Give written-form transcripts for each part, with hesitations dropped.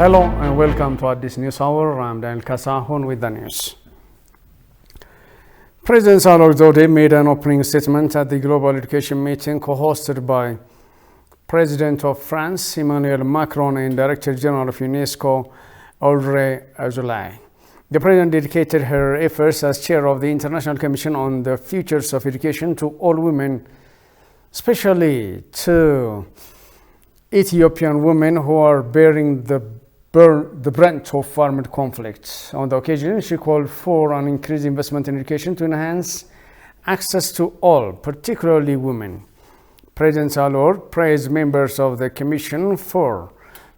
Hello and welcome to this news hour. I'm Daniel Kasahun with the news. President Saleh Zode made an opening statement at the global education meeting co-hosted by President of France Emmanuel Macron and Director General of UNESCO Audrey Azoulay. The President dedicated her efforts as chair of the International Commission on the Futures of Education to all women, especially to Ethiopian women who are bearing the brunt of armed conflict. On the occasion, she called for an increased investment in education to enhance access to all, particularly women. President Saleh praised members of the Commission for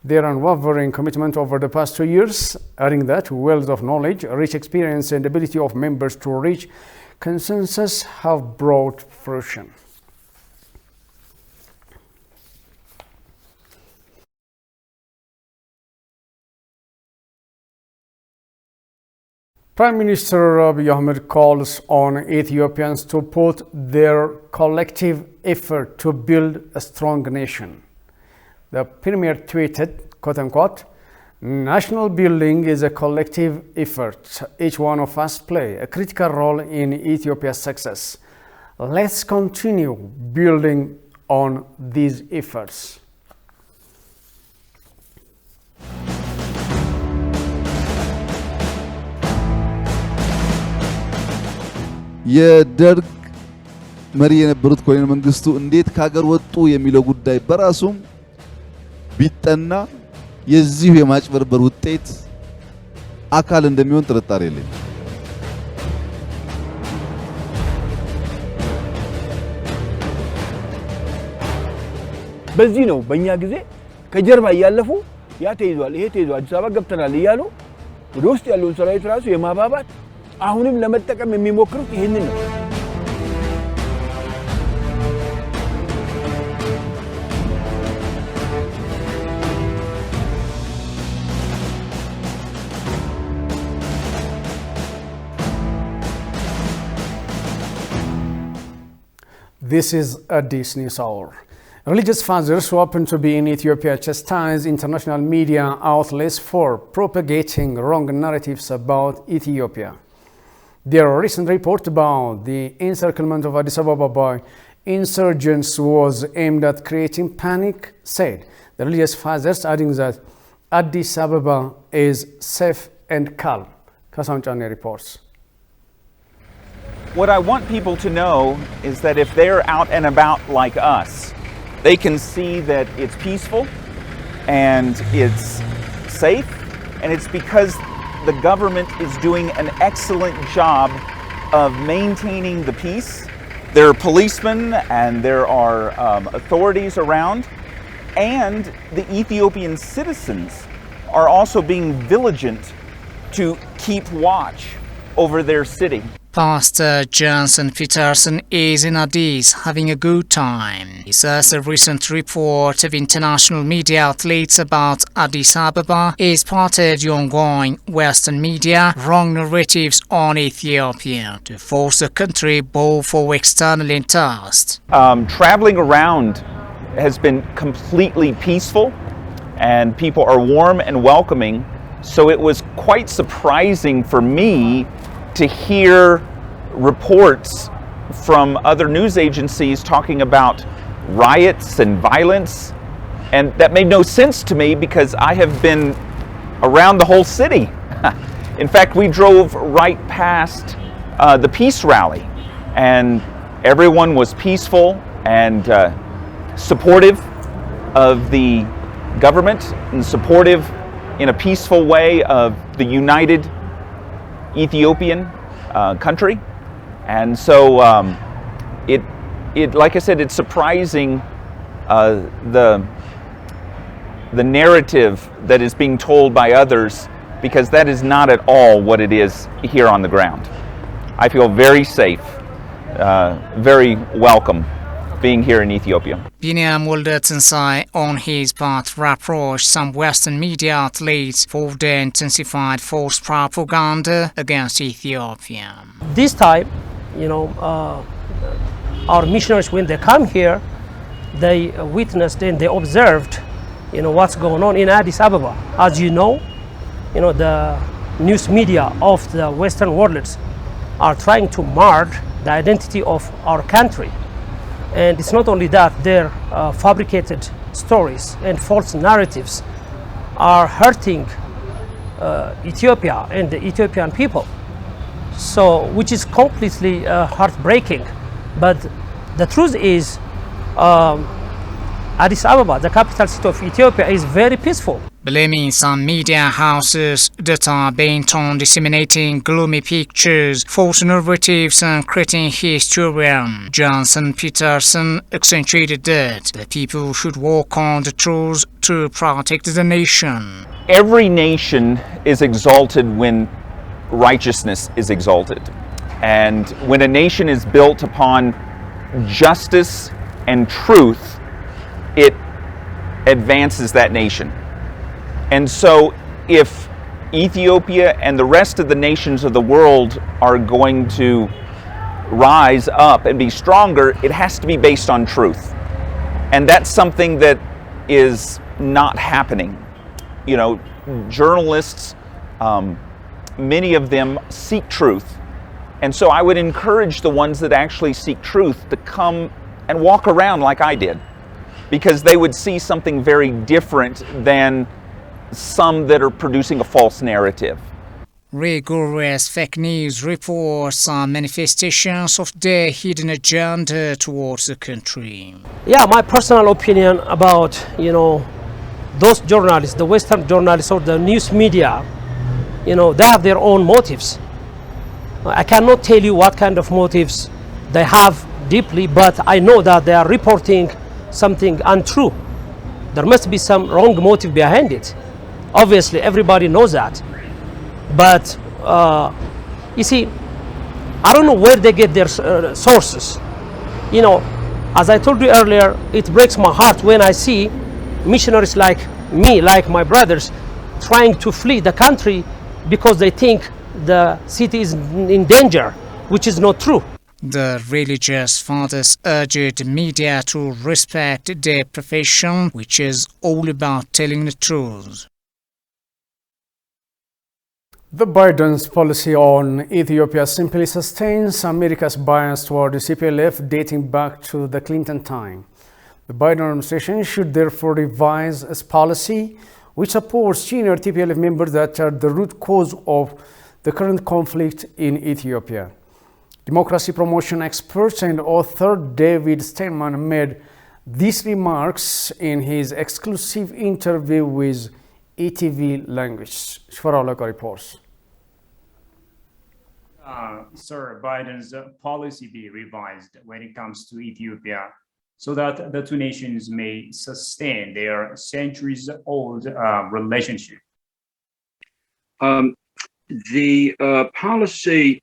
their unwavering commitment over the past 2 years, adding that wealth of knowledge, rich experience, and ability of members to reach consensus have brought fruition. Prime Minister Abiy Ahmed calls on Ethiopians to put their collective effort to build a strong nation. The Premier tweeted, quote unquote, "National building is a collective effort. Each one of us play a critical role in Ethiopia's success. Let's continue building on these efforts." የደርግ መሪ የነበሩት ኮሎኔል መንግስቱ እንዴት ከሀገር ወጡ የሚለው ጉዳይ በራሱም ቢጠና የዚሁ የማጭበርበር ውጤት አካል እንደሚሆን ጥርጣሬ የለኝም። በዚህ ነው በእኛ ጊዜ ከጀርባ ያለፉ ያ ተይዟል ይሄ ተይዟል አዲስ አበባ ገብተናል እያሉ ወደ ውስጥ ያለውን ሰራዊት ራሱ የማባባት አሁንም ለመጠቀም የሚሞክሩት ይሄንን ነው። This is Addis News Hour. Religious fathers who happen to be in Ethiopia chastise international media outlets for propagating wrong narratives about Ethiopia. Their recent report about the encirclement of Addis Ababa by insurgents was aimed at creating panic, said the religious fathers, adding that Addis Ababa is safe and calm. Kasan Chane reports. What I want people to know is that if they're out and about like us, they can see that it's peaceful and it's safe, and it's because the government is doing an excellent job of maintaining the peace. There are policemen and there are authorities around, and the Ethiopian citizens are also being vigilant to keep watch over their city. Pastor Johnson Peterson is in Addis having a good time. He says a recent report of international media outlets about Addis Ababa is part of the ongoing Western media wrong narratives on Ethiopia to force the country both for external interest. Traveling around has been completely peaceful and people are warm and welcoming, so it was quite surprising for me to hear reports from other news agencies talking about riots and violence, and that made no sense to me because I have been around the whole city. In fact, we drove right past the peace rally, and everyone was peaceful and supportive of the government and supportive in a peaceful way of the united Ethiopian country. And so it like I said, it's surprising the narrative that is being told by others, because that is not at all what it is here on the ground. I feel very safe, very welcome being here in Ethiopia. Binyam Wolde-Tensai, on his part, reproached some Western media outlets for the intensified false propaganda against Ethiopia. This time, our missionaries, when they come here, they witnessed and they observed what's going on in Addis Ababa. As you know, the news media of the Western world are trying to mar the identity of our country. And it's not only that, their fabricated stories and false narratives are hurting Ethiopia and the Ethiopian people. So, which is completely heartbreaking. But the truth is, Addis Ababa, the capital city of Ethiopia, is very peaceful. Blaming some media houses that are bent on disseminating gloomy pictures, false narratives and creating hysteria, Johnson Peterson accentuated that the people should work on the truth to protect the nation. Every nation is exalted when righteousness is exalted. And when a nation is built upon justice and truth, it advances that nation. And so if Ethiopia and the rest of the nations of the world are going to rise up and be stronger, it has to be based on truth. And that's something that is not happening. Journalists, many of them seek truth. And so I would encourage the ones that actually seek truth to come and walk around like I did, because they would see something very different than some that are producing a false narrative. Rigorous fake news reports are manifestations of their hidden agenda towards the country. Yeah, my personal opinion about, those journalists, the Western journalists or the news media, they have their own motives. I cannot tell you what kind of motives they have deeply, but I know that they are reporting something untrue. There must be some wrong motive behind it. Obviously, everybody knows that. But you see, I don't know where they get their sources. As I told you earlier, it breaks my heart when I see missionaries like me, like my brothers, trying to flee the country because they think the city is in danger, which is not true. The religious fathers urged the media to respect their profession, which is all about telling the truth. The Biden's policy on Ethiopia simply sustains America's bias toward the CPLF dating back to the Clinton time. The Biden administration should therefore revise its policy, which supports senior TPLF members that are the root cause of the current conflict in Ethiopia. Democracy promotion expert and author David Steinman made these remarks in his exclusive interview with ETV Language. Shfaralaka reports. Sir, Biden's policy be revised when it comes to Ethiopia so that the two nations may sustain their centuries-old relationship? The policy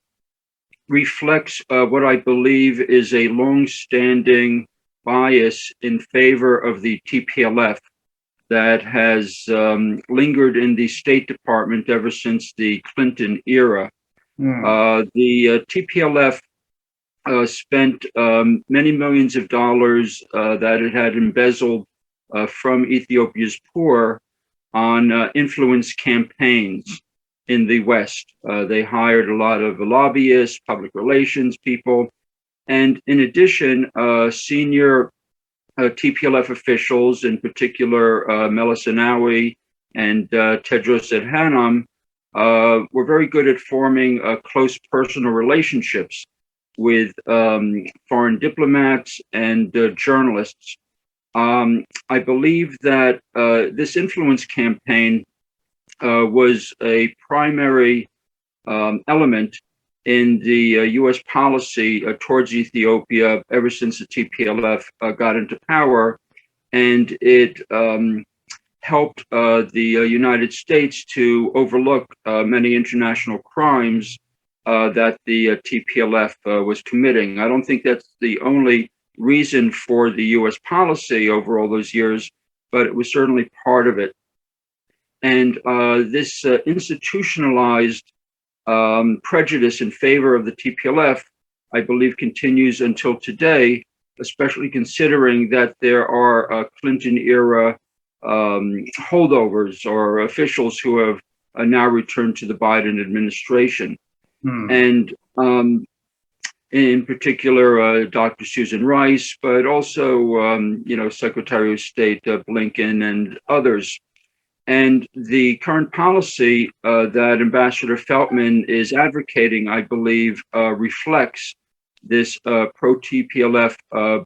reflects what I believe is a long-standing bias in favor of the TPLF that has lingered in the State Department ever since the Clinton era. The TPLF spent many millions of dollars that it had embezzled from Ethiopia's poor on influence campaigns in the West. They hired a lot of lobbyists, public relations people, and in addition, senior TPLF officials, in particular Meles Zenawi and Tedros Adhanom, were very good at forming close personal relationships with foreign diplomats and journalists. I believe that this influence campaign was a primary element in the U.S. policy towards Ethiopia ever since the TPLF got into power, and it helped the United States to overlook many international crimes that the TPLF was committing. I don't think that's the only reason for the U.S. policy over all those years, but it was certainly part of it. And this institutionalized prejudice in favor of the TPLF, I believe, continues until today, especially considering that there are Clinton-era holdovers or officials who have now returned to the Biden administration. And in particular, Dr. Susan Rice, but also, Secretary of State Blinken and others. And the current policy that Ambassador Feltman is advocating, I believe, reflects this pro-TPLF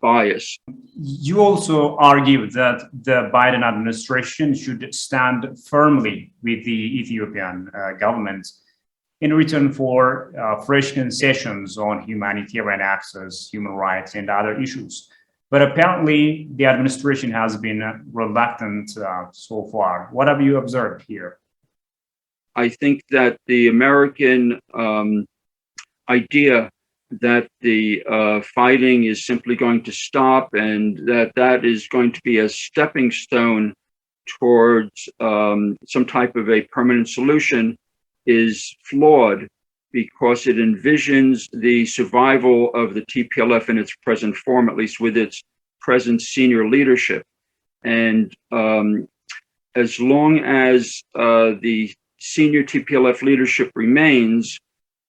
bias. You also argue that the Biden administration should stand firmly with the Ethiopian government in return for fresh concessions on humanitarian access, human rights, and other issues. But apparently, the administration has been reluctant so far. What have you observed here? I think that the American idea that the fighting is simply going to stop and that is going to be a stepping stone towards some type of a permanent solution is flawed, because it envisions the survival of the TPLF in its present form, at least with its present senior leadership. And as long as the senior TPLF leadership remains,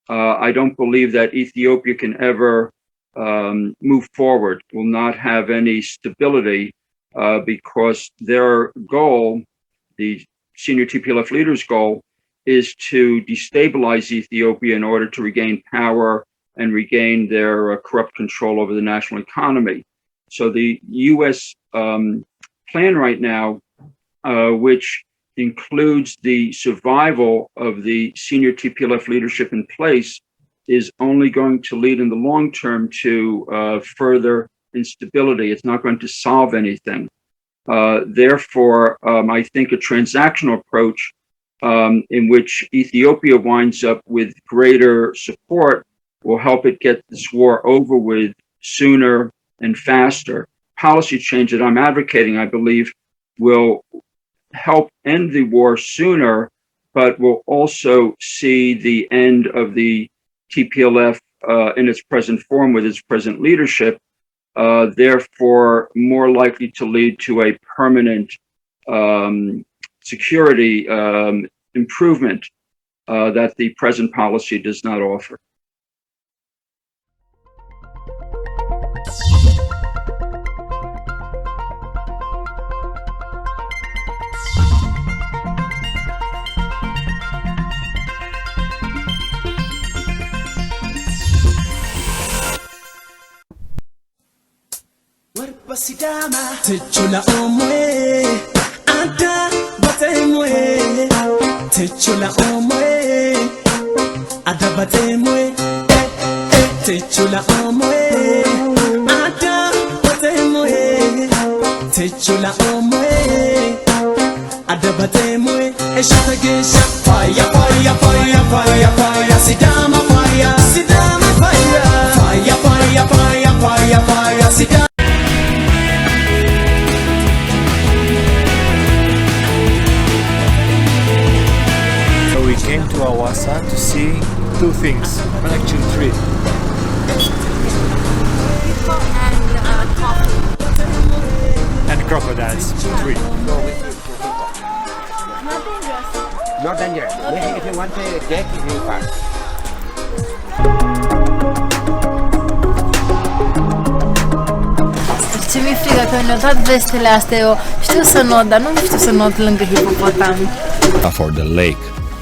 I don't believe that Ethiopia can ever move forward, will not have any stability, because their goal, the senior TPLF leaders' goal, is to destabilize Ethiopia in order to regain power and regain their corrupt control over the national economy. So the U.S. Plan right now, which includes the survival of the senior TPLF leadership in place, is only going to lead in the long term to further instability. It's not going to solve anything. Therefore, I think a transactional approach in which Ethiopia winds up with greater support will help it get this war over with sooner and faster. Policy change that I'm advocating, I believe, will help end the war sooner, but will also see the end of the TPLF in its present form with its present leadership, therefore more likely to lead to a permanent security improvement that the present policy does not offer. Techula omwe ada batemwe Techula omwe ada batemwe Techula omwe ada batemwe Techula omwe ada batemwe Eshategesha fire fire fire fire fire Sidama fire Sidama fire Fire fire fire fire fire Sidama. Came to Awasa to see two things, well, actually three. And coffee. And crocodiles, three. Not dangerous. Maybe if you want to take, you can. Ce mi-e frică că ne-au dat vestele astea, eu știu să not, dar nu știu să not lângă hipopotami. For the lake.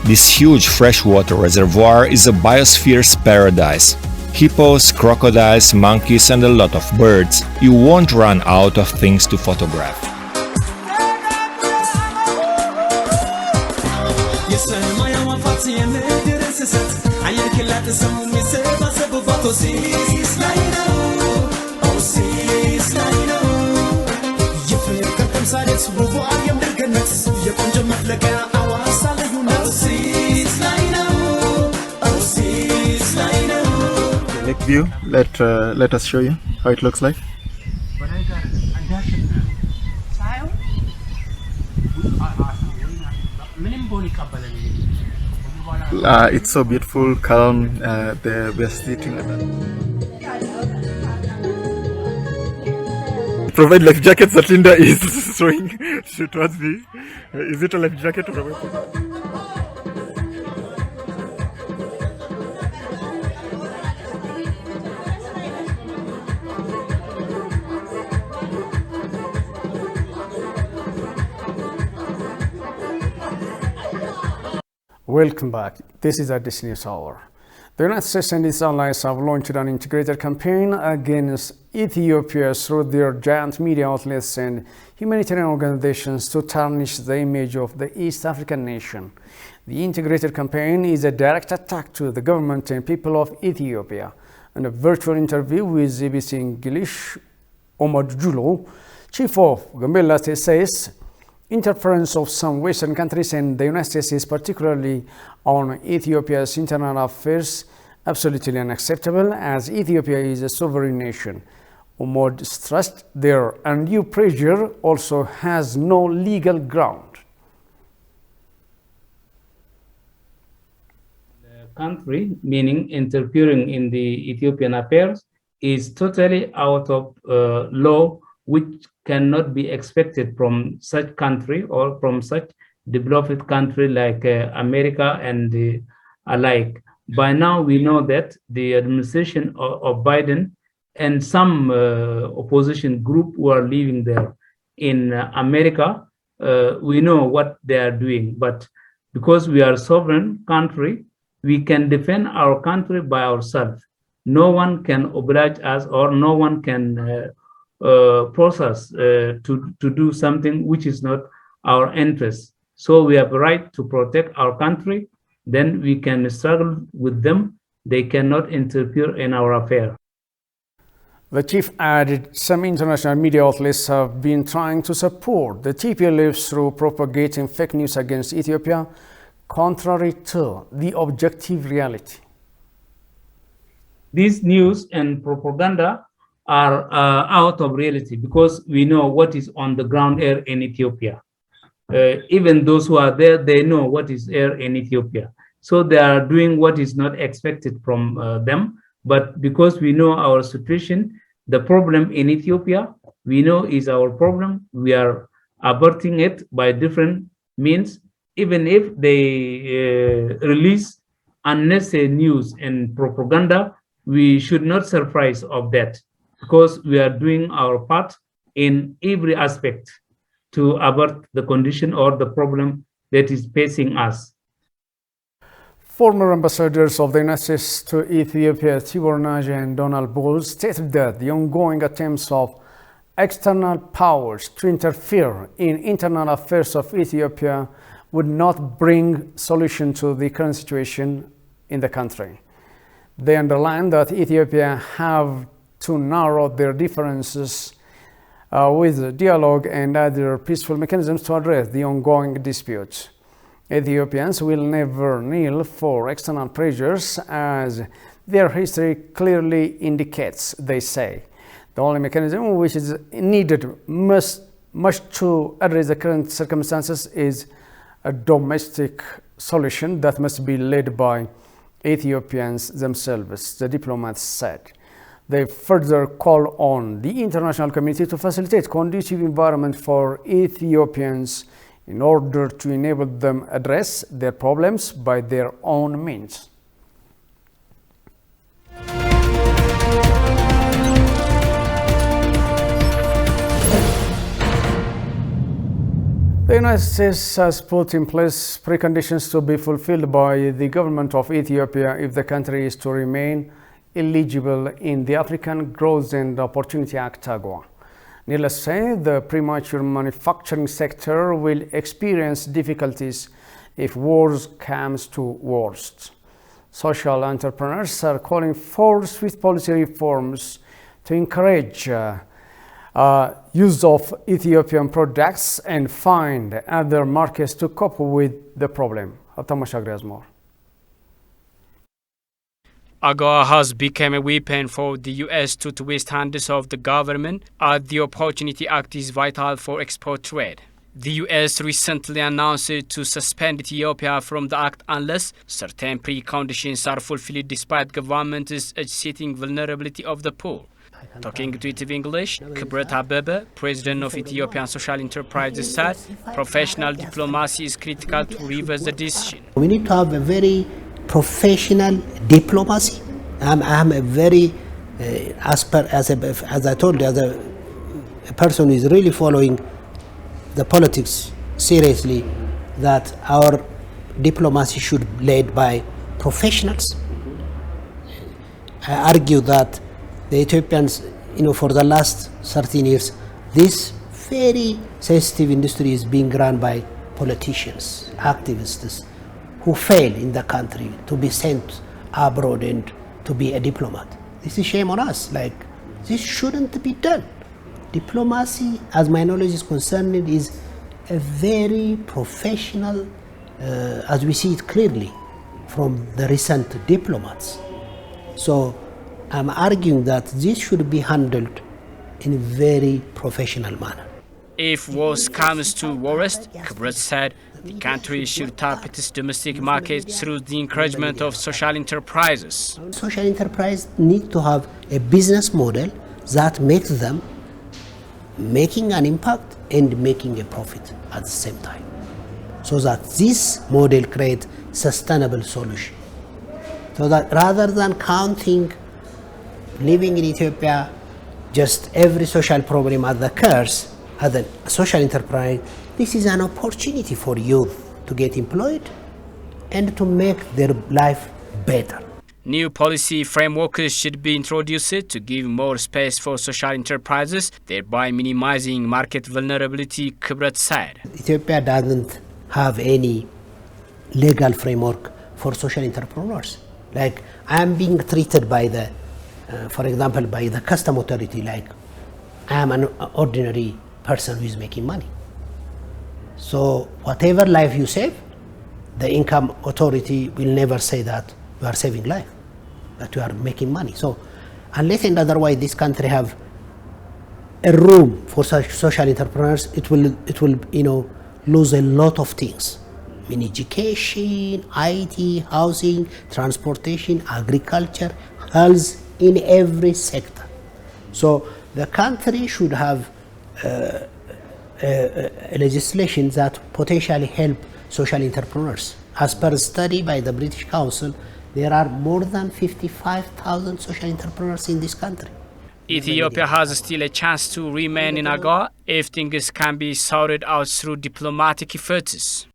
This huge freshwater reservoir is a biosphere's paradise. Hippos, crocodiles, monkeys and a lot of birds. You won't run out of things to photograph. Lake view, let us show you how it looks like. It's so beautiful, calm. We're sitting at provide life jackets that Linda is throwing towards me. Is it a life jacket or a weapon? Welcome back. This is Addis News Hour. The United States and its allies have launched an integrated campaign against Ethiopia through their giant media outlets and humanitarian organizations to tarnish the image of the East African nation. The integrated campaign is a direct attack to the government and people of Ethiopia. In a virtual interview with ABC English, Omar Julo, chief of Gambela State, says interference of some Western countries and the United States is particularly on Ethiopia's internal affairs absolutely unacceptable, as Ethiopia is a sovereign nation. Umar stressed their undue pressure also has no legal ground. The country, meaning interfering in the Ethiopian affairs, is totally out of law, which cannot be expected from such country or from such developed country like America and alike. By now, we know that the administration of Biden and some opposition group who are living there in America, we know what they are doing. But because we are a sovereign country, we can defend our country by ourselves. No one can oblige us, or no one can force us to do something which is not our interest. So we have a right to protect our country. Then we can struggle with them. They cannot interfere in our affair. The chief added some international media outlets have been trying to support the TPLF through propagating fake news against Ethiopia, contrary to the objective reality. These news and propaganda are out of reality, because we know what is on the ground here in Ethiopia. Even those who are there, they know what is here in Ethiopia. So they are doing what is not expected from them. But because we know our situation, the problem in Ethiopia, we know is our problem. We are averting it by different means. Even if they release unnecessary news and propaganda, we should not surprise of that, because we are doing our part in every aspect to avert the condition or the problem that is facing us. Former ambassadors of the United States to Ethiopia, Tibor Nagy and Donald Bowles, stated that the ongoing attempts of external powers to interfere in internal affairs of Ethiopia would not bring solution to the current situation in the country. They underlined that Ethiopia have to narrow their differences with dialogue and other peaceful mechanisms to address the ongoing disputes. Ethiopians will never kneel for external pressures, as their history clearly indicates, they say. The only mechanism which is needed much to address the current circumstances is a domestic solution that must be led by Ethiopians themselves, the diplomats said. They further call on the international community to facilitate conducive environment for Ethiopians in order to enable them address their problems by their own means. The United States has put in place preconditions to be fulfilled by the government of Ethiopia if the country is to remain eligible in the African Growth and Opportunity Act (AGOA). Needless to say, the premature manufacturing sector will experience difficulties if worse comes to worst. Social entrepreneurs are calling for swift policy reforms to encourage use of Ethiopian products and find other markets to cope with the problem. AGOA has become a weapon for the U.S. to twist hands of the government, as the Opportunity Act is vital for export trade. The U.S. recently announced to suspend Ethiopia from the act unless certain preconditions are fulfilled, despite government's setting vulnerability of the poor. Talking to it in English, Kibret Abebe, president of Ethiopian Social Enterprises, said professional diplomacy is critical to reverse the decision. We need to have a very professional diplomacy. I'm a very, as I told you, as a person who is really following the politics seriously, that our diplomacy should be led by professionals. I argue that the Ethiopians, for the last 13 years, this very sensitive industry is being run by politicians, activists, who fail in the country to be sent abroad and to be a diplomat. This is shame on us. Like, this shouldn't be done. Diplomacy, as my knowledge is concerned, is a very professional, as we see it clearly from the recent diplomats. So I'm arguing that this should be handled in a very professional manner. If worse comes to worst, Kibret said the country should tap its domestic market through the encouragement of social enterprises. Social enterprise need to have a business model that makes them making an impact and making a profit at the same time, so that this model creates sustainable solution. So that rather than counting living in Ethiopia, just every social problem that occurs as a social enterprise, this is an opportunity for youth to get employed and to make their life better. New policy frameworks should be introduced to give more space for social enterprises, thereby minimizing market vulnerability, Kibret said. Ethiopia doesn't have any legal framework for social entrepreneurs. Like, I'm being treated by the, for example, by the custom authority, like I'm an ordinary person who is making money. So whatever life you save, the income authority will never say that you are saving life, that you are making money. So unless and otherwise this country have a room for such social entrepreneurs, it will lose a lot of things. In education, IT, housing, transportation, agriculture, health, in every sector. So the country should have a legislation that potentially help social entrepreneurs. As per a study by the British Council, there are more than 55,000 social entrepreneurs in this country. Ethiopia has still a chance to remain in AGOA if things can be sorted out through diplomatic efforts.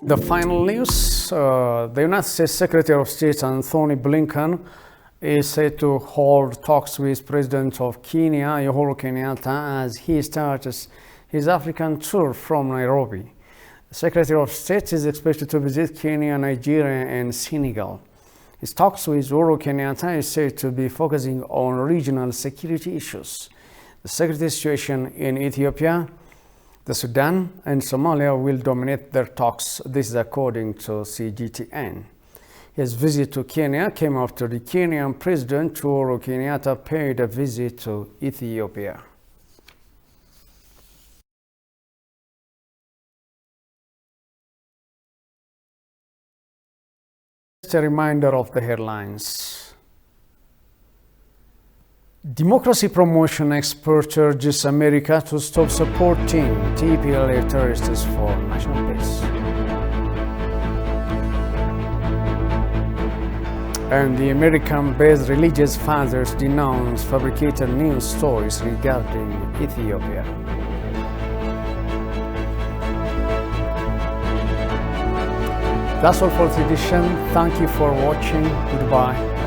The final news, the United States Secretary of State Anthony Blinken is said to hold talks with President of Kenya, Uhuru Kenyatta, as he starts his African tour from Nairobi. The Secretary of State is expected to visit Kenya, Nigeria, and Senegal. His talks with Uhuru Kenyatta is said to be focusing on regional security issues. The security situation in Ethiopia, the Sudan, and Somalia will dominate their talks. This is according to CGTN. His visit to Kenya came after the Kenyan President Uhuru Kenyatta paid a visit to Ethiopia. A reminder of the headlines. Democracy promotion expert urges America to stop supporting TPLF terrorists for national peace. And the American-based religious fathers denounce fabricated news stories regarding Ethiopia. That's all for this edition. Thank you for watching. Goodbye.